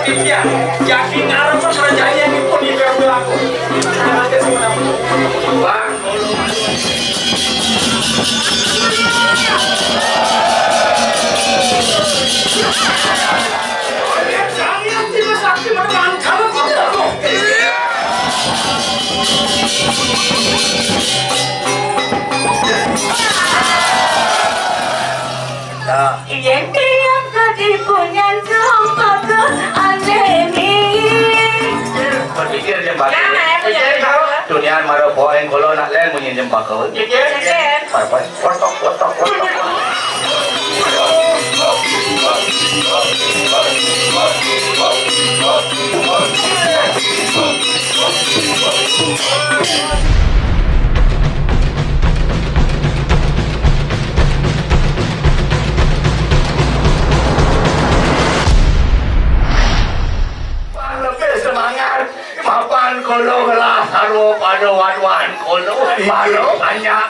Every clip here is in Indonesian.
Iya, jadi ngarep Surajaya ini pun di PW aku. Nanti semua Bang, jangan tidak sakti menelan kalau tidak loh. Yang dia tadi punya jompa ke anemi. Berpikir jembak. Dunia maro poin kalau nak lain punya jembak kau. Pai, kotok. Semangat, mapan kolo lah, haru pada wan kolo, baru banyak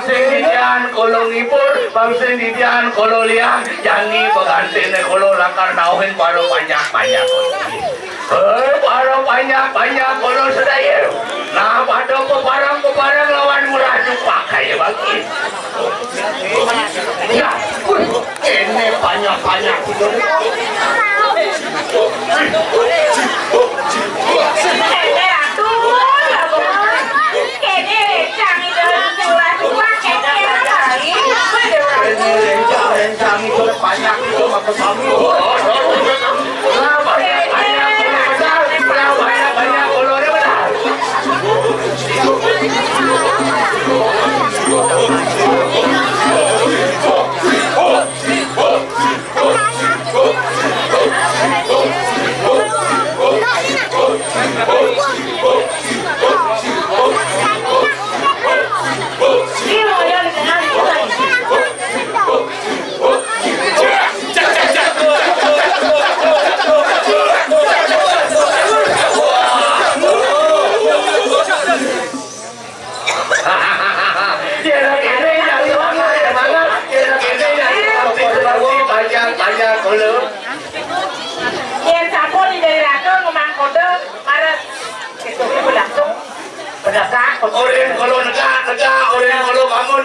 sendirian kolo ngipur, bang sendirian kolo liang, jangi berganti kolo lakar nauhin baru banyak kolo. Baru banyak kolo sedaya. Nah, pada pebarang lawan murah pakai bagi. Ya, ini banyak. Rencang itu banyak itu maka kami. Banyak kolornya benar. Banyak kolor. Yang sapu di daerah itu ngomong kode, marah itu berlangsung. Orang kalau negak, orang kalau bangun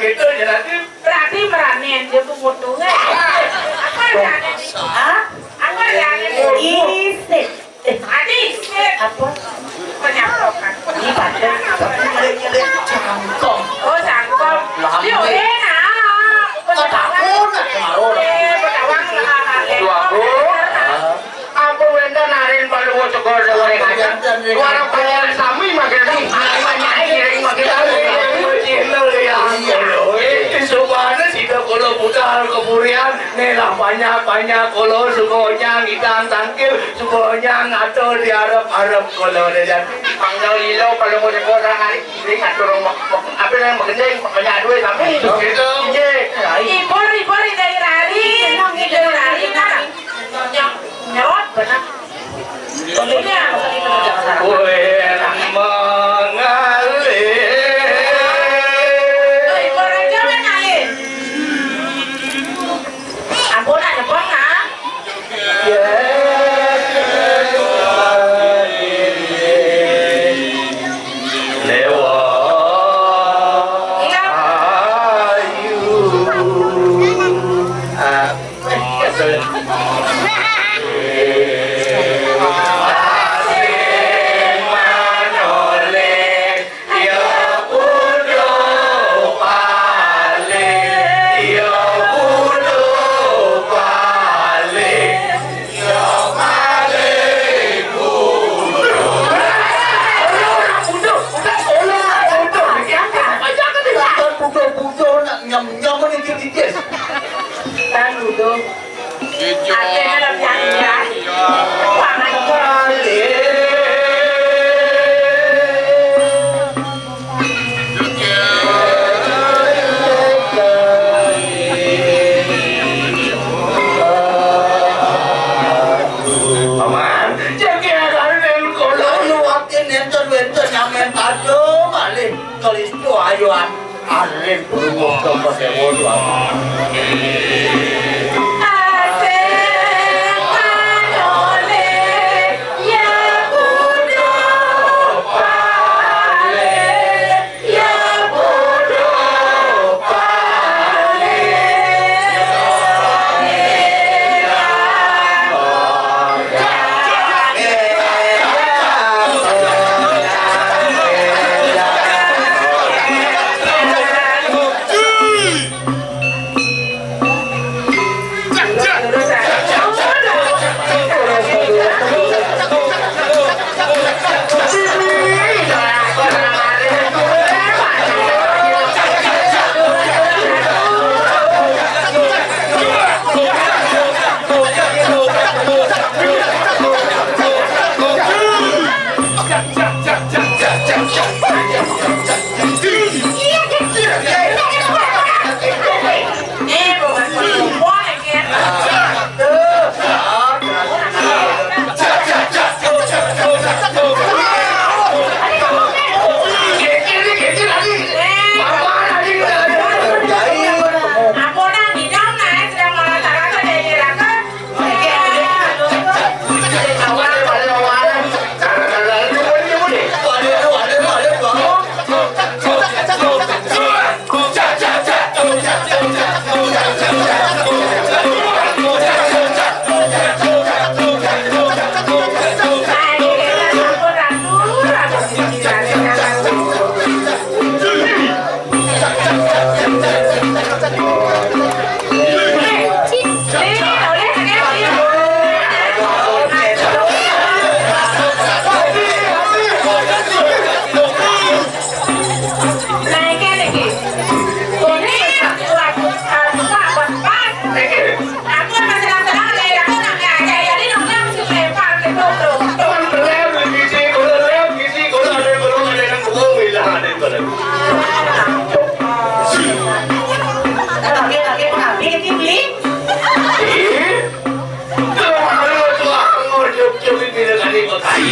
gitu jadi. Berarti meranin dia tuh mutunya. Apa meranin? Hah? Apa meranin? Isik. Apa? Penyampokan. Ini pada cangkong. Oh cangkong. Dia enak. Petawang. Apa wenda narin palu cokor goreng aja. Warang panjang sami makin nih. Makin Subhana sida kalau putar keburian nelah banyak kalau sukonya ngidang tangkil sukonya ngatur di Arab kalau dan panggal ilo kalau mau cekor orang hari ini ngatur apa yang bekerja banyak duit tapi gitu Ibor dari lari kan nyerot benar. Kue yang mengalir. ayuan alin berumur kepada wajah. Asik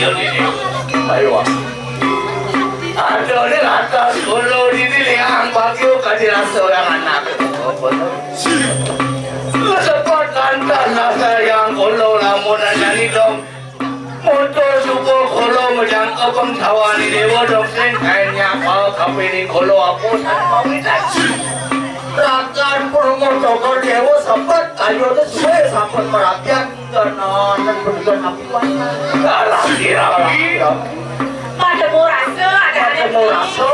Ayo ini. Ayo. Ada ni atas kalau ini liang bagio kadiran seorang anak. Sepat lantas nasa yang kalau lamun nyanyi dong. Motor supo kalau menjangkau pengtawan ini dewa dong sen kayaknya kau kapini kalau aku sama witan. Rakan promo tokor dewa sempat ayo tu semua sampai merakyat dan berikan api warna. Lagi. Ada murasa, ada murasa,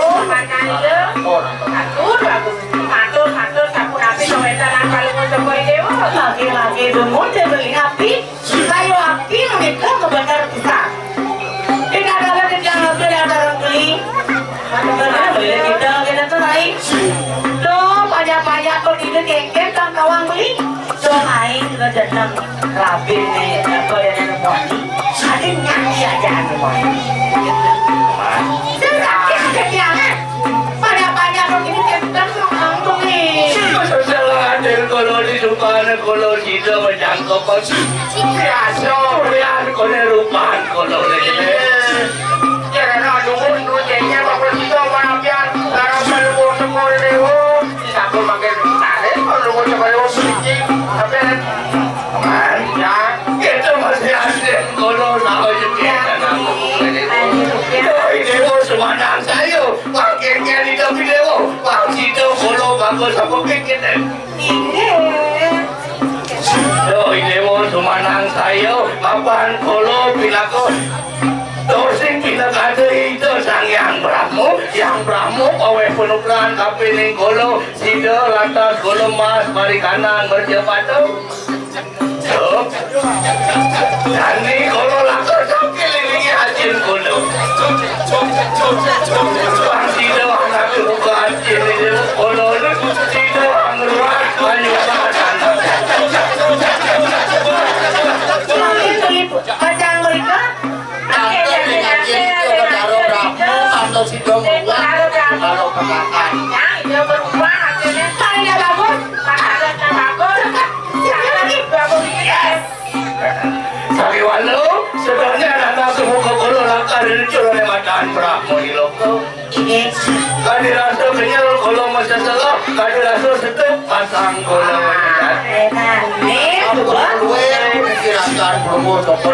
atur bagus, atur, sapu api kewetan kalau mau coba dewa. Lagi demon dia beli api, kayu api mereka membakar besar. Tidak ada lagi yang ada orang beli, ada beli kita tu naik. Tuh banyak kau tidak kengkeng kan kawan beli, tuh naik kita datang rabin ni, apa yang ada mati, ada nyanyi aja ada mati. Sakit kejadian. Banyak begini kita ngomong ni. Salah ada kalau di depan kalau tidak menjangkau pasti. Biasa orang kalau rupan kalau ni. Jangan ada mundu jadinya bapak kita manapian. Sekarang perlu semua lewo. Siapa makan nasi kalau mau coba lewo beli. Tapi ya kita masih ada kalau nak juga nak dewa semanang saya pakainya di dalam dewa pak itu kalau bagus apa kita dewa semanang saya kapan kalau bilaku dosen bila ada itu sang yang Brahmo pawe penukaran kapining kalau sida lantas kalau mas mari kanan berjabatu dan ni kalau lakar sampai lagi hajin kalau tidak anak buka hajin ini kalau tidak angguran menyumbang Macam mereka, atau si dong kalau kebakar dia berubah hasilnya saya bagus, makanan bagus, lagi bagus. Sari walau sebenarnya anak semua kalau lakar ini cuma makan Brahmo di loko. Kali rasa kenyal kalau masa salah, kali rasa sedap pasang kalau kira-kira promo toko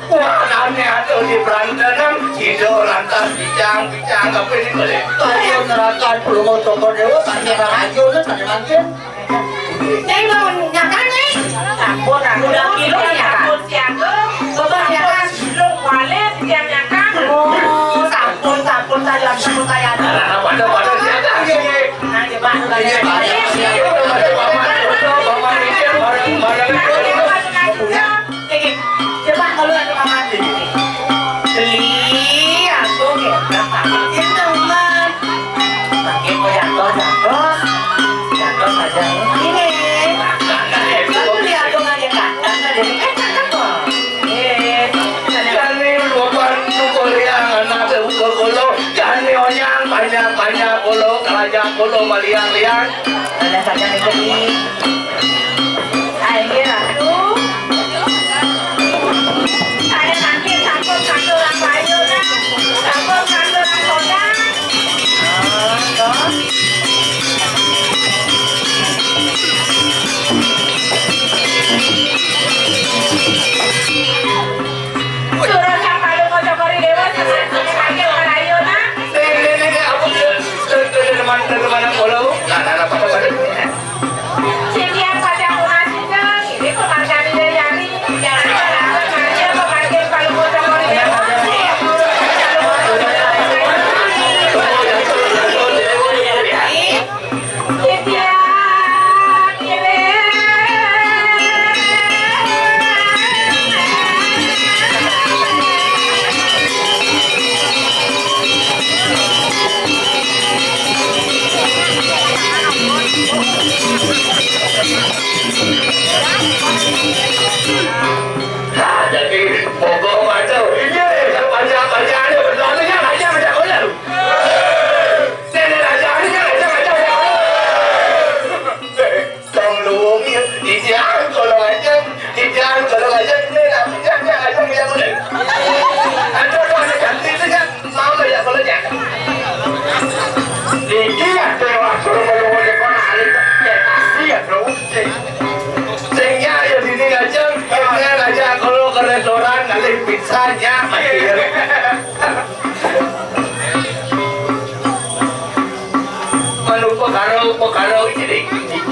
wah, aneh atau di berantakan, hidup lantas bincang apa ini boleh? kalau neraka promo toko dewa tanya aja udah tanya mancing. Tengok nyakan ni, sampun udah kilo nyakan siaga, beban nyakan belum kualet siang nyakan. Oh, sampun saja sampun saya ada. Pada siapa? Nanti baru lagi. Coba kalau ada mama beli aku kita pakai teman pakai jatuh saja ini aku lihat dong aja kan dari cakap kok Jani lupa nukuliang anak kalau jani onyang banyak kalau kerajaan kalau maliang-liang ada saja nih beli akhirnya aku Satu orang bayu dah, satu orang soda. Suruh siapa lu mau cokori dewa, satu lagi orang bayu dah. Ini apa teman-teman kalau, nah apa Sini yang pada munasibnya, ini kemarin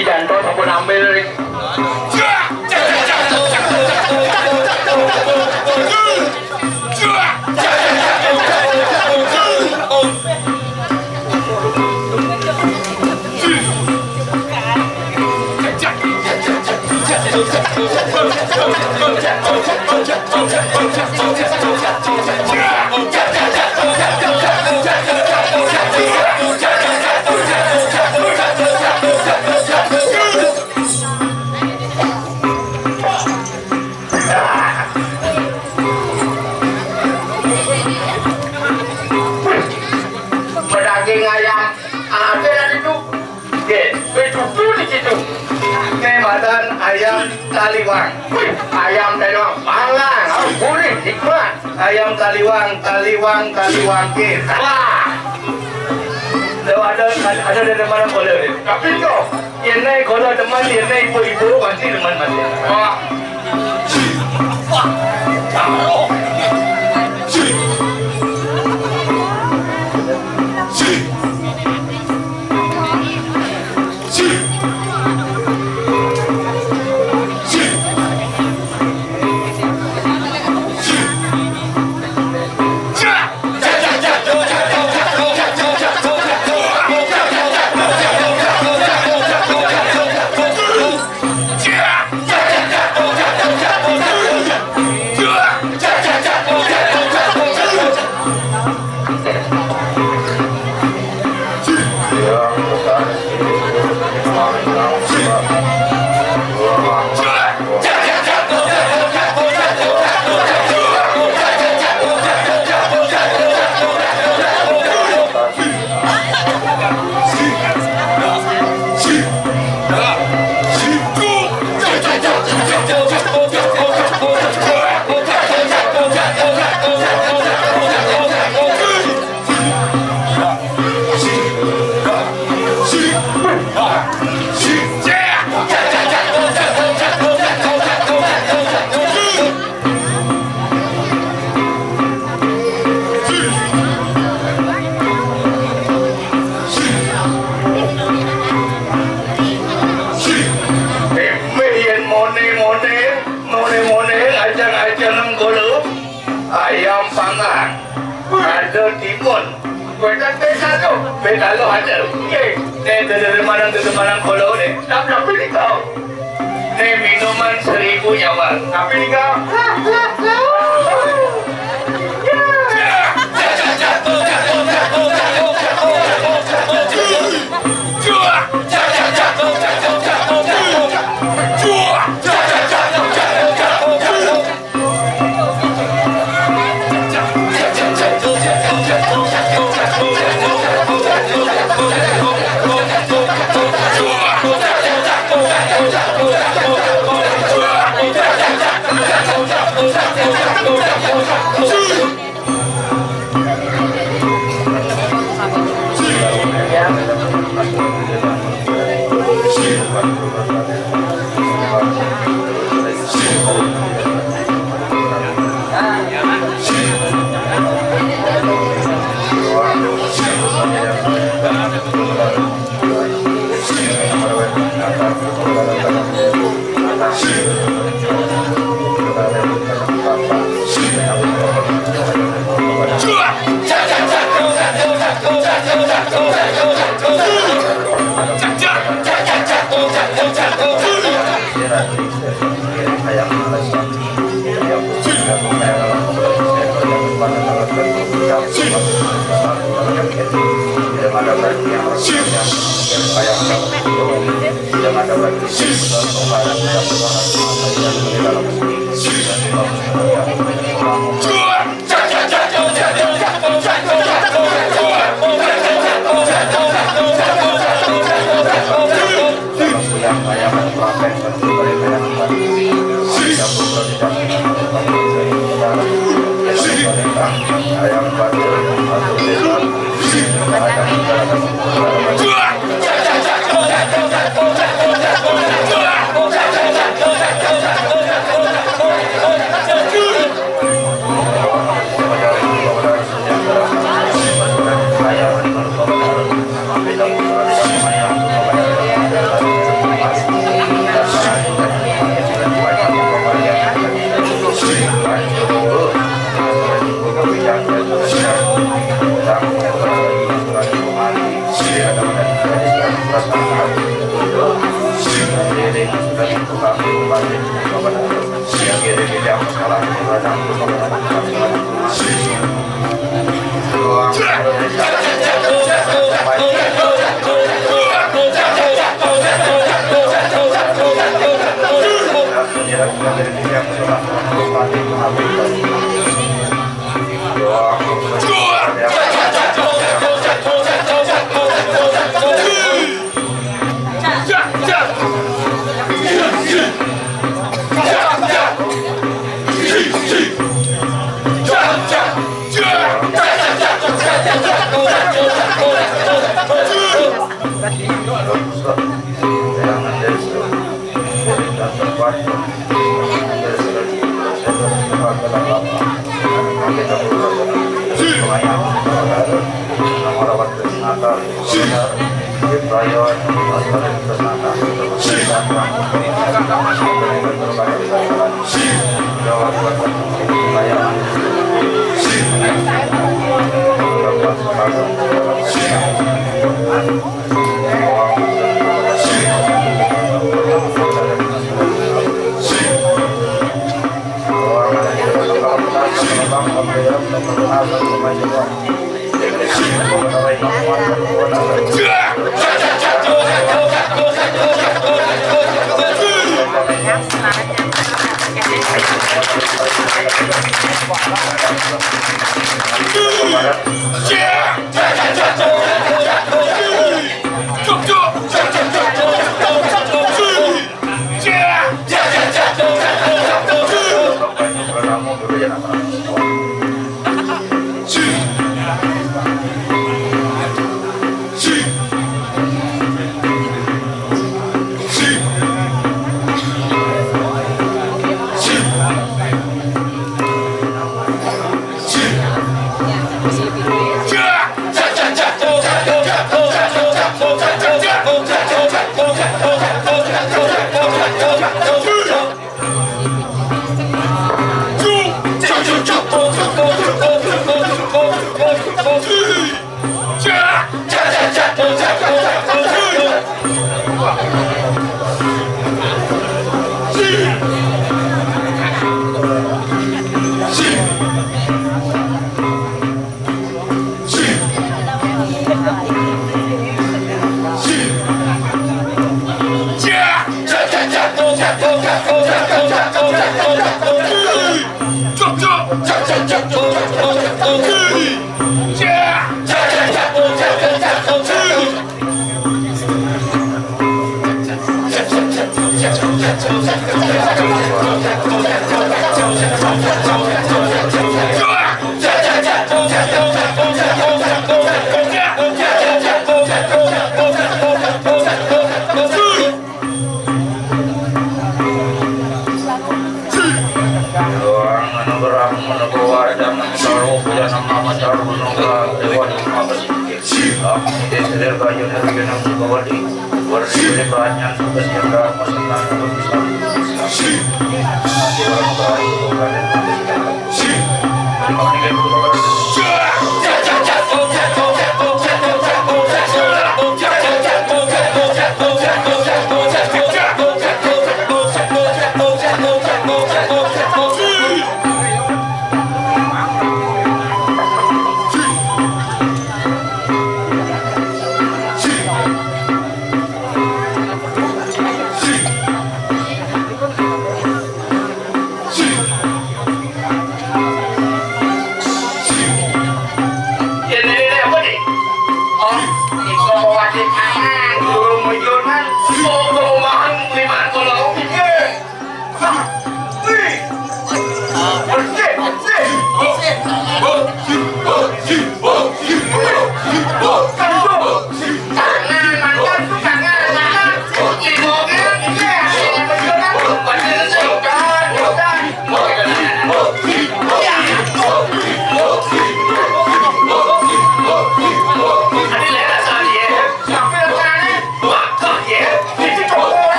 Janto sampun ambil. Daging ayam ada di situ. Betul di situ. Madan ayam taliwang. Ayam taliwang pangan, gurih, nikmat. Ayam taliwang ke. Wah. Ada dari mana kalau ni? Tapi tu, yang ni kalau teman, yang ni ibu pasti teman mati. Wah. Wah. Ayam pangan, ada timun, beda lo ada. Dari mana kalau ni, tapi ni kau, ni minuman 1000 nyawa, tapi ni kau.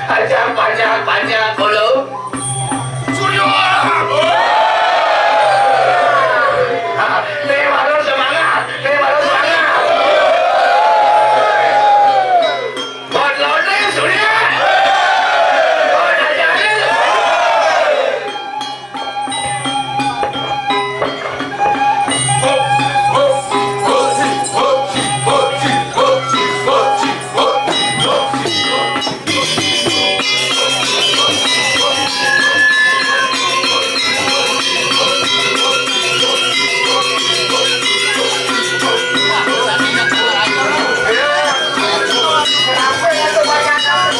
Panjang kolo. Suryo. Baru semangat. Buat lone Surya. Buat aja. Kenapa ya kebanyakan?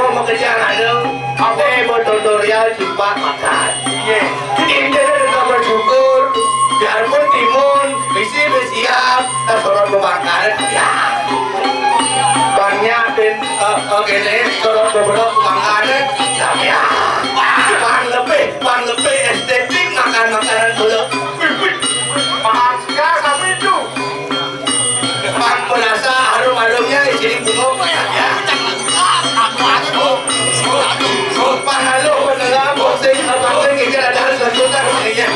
Mau kejar ada. Apa mau tutorial jumpa makan. Iya. Ini kita bersyukur. Biarpun timun, misi bersiap, tersorot membakar. Ya. Banyak dan gini, sorot beberapa makanan. Ya. Pan lebih estetik makan makanan dulu. Mahal sekali tapi itu. Pan merasa harum-harumnya di sini bunga ya. Panalo penengah bosen abang kita ada sesuatu yang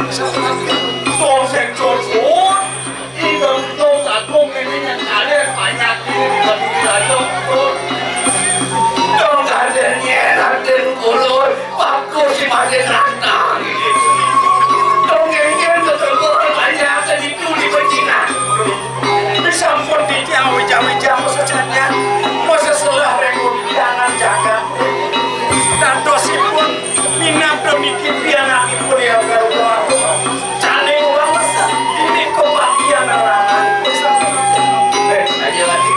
Sing cocok. Iku tuh aku ini yang ada banyak ini ayo. Dong adanya nanten kulur, aku si maden rata. Dong yang tetap banyak itu di Cina. Sampun dikiau jam-jam saja masa setelah jangan jaga dan dosipun minat demikian pianakipun ya baru cane orang masa ini kebahagiaan arangan Aja lagi.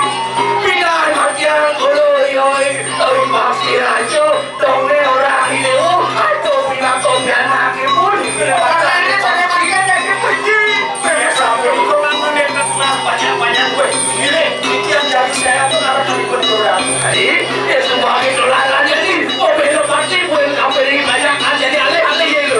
Pindah bagian dulu yoi, tapi pasti aja dongnya orang ini. Aduh pindah kopian lagi pun. Makanya saya bagian dari pergi. saya sampun itu menit banyak-banyak gue ini pikiran jadi saya pun harus berkurang Jadi, ya semua itu lalan jadi. Oh besok pasti pun sampai banyak jadi alih-alih gitu.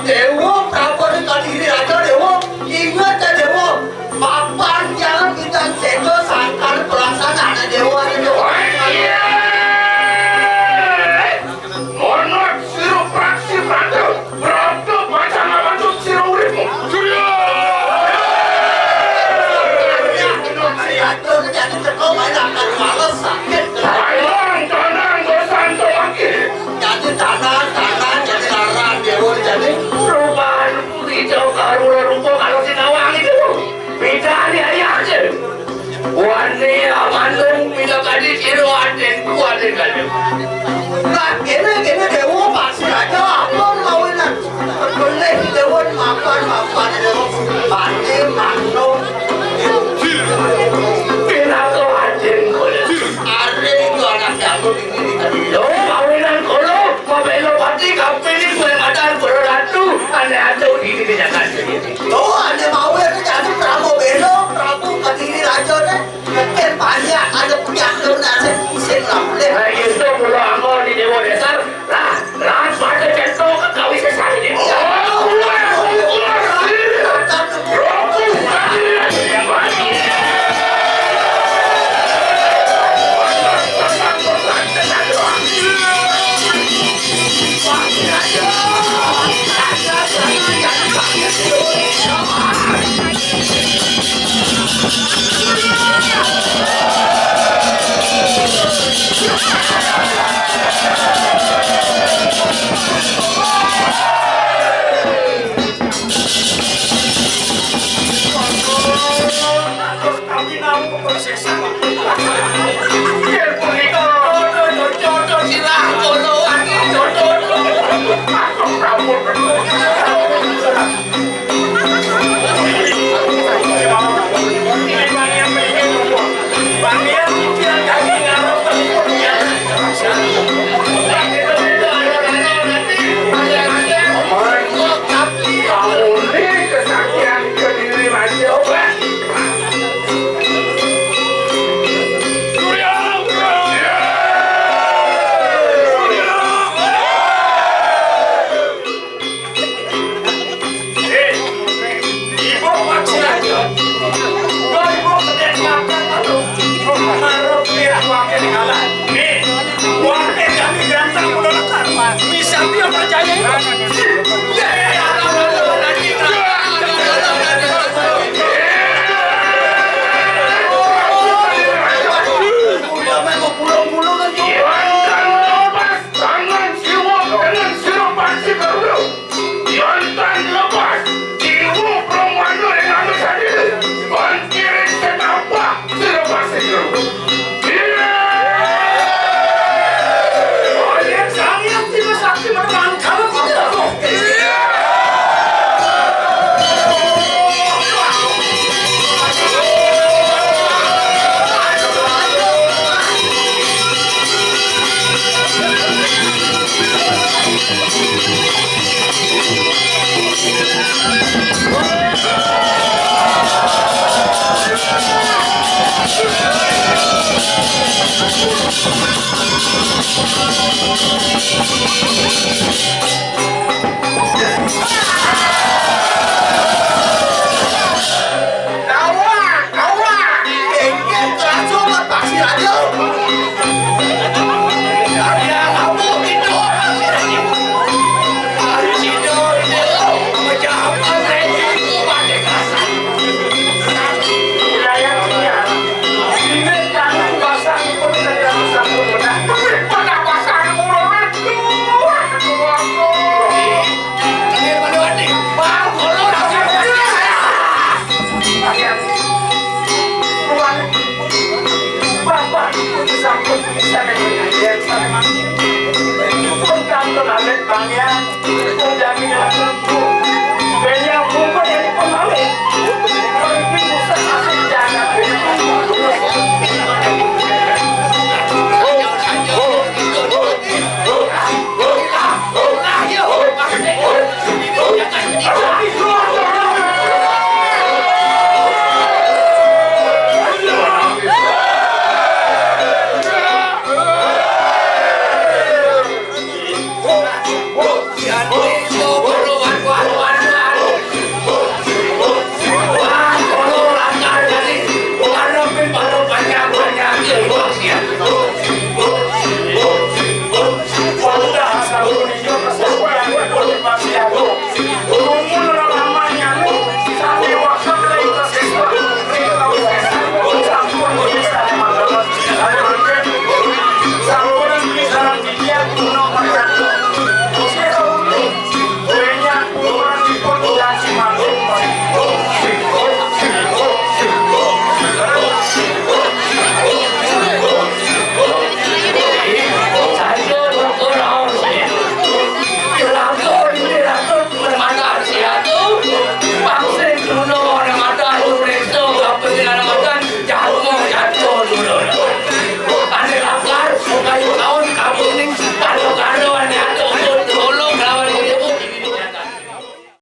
Dewa Prabu ini aja Dewa, ingat ya Dewa, papan jangan kita sedo rajo jadi teko main akan males sakit. Tanang gue santo lagi. Jadi tanah jadi larang dewa jadi Perubahan hijau karula ruko kalau Sinawang itu beda nih aja. Wani amandung bila kadi kiro aden kuatin kadi. nah gini dewa pasti aja apa mawinan boleh dewa mapan dewa pasti mandung Bila kau aden kole. are itu anak jago ini tadi Yo kawinan kolo mabelo pati kapini kue madan beratu ane aja di Jakarta ini. oh ada mau itu jadi pramu belo pramu kadiri rajo deh mungkin banyak ada punya nasi isin lah boleh Nah itu mula anggo di Dewa Desar lah pada cento ke kawi sesari deh. Kami namu proses sama. Biar begitu jodoh sirah jodoh lagi jodoh. Aku rambut.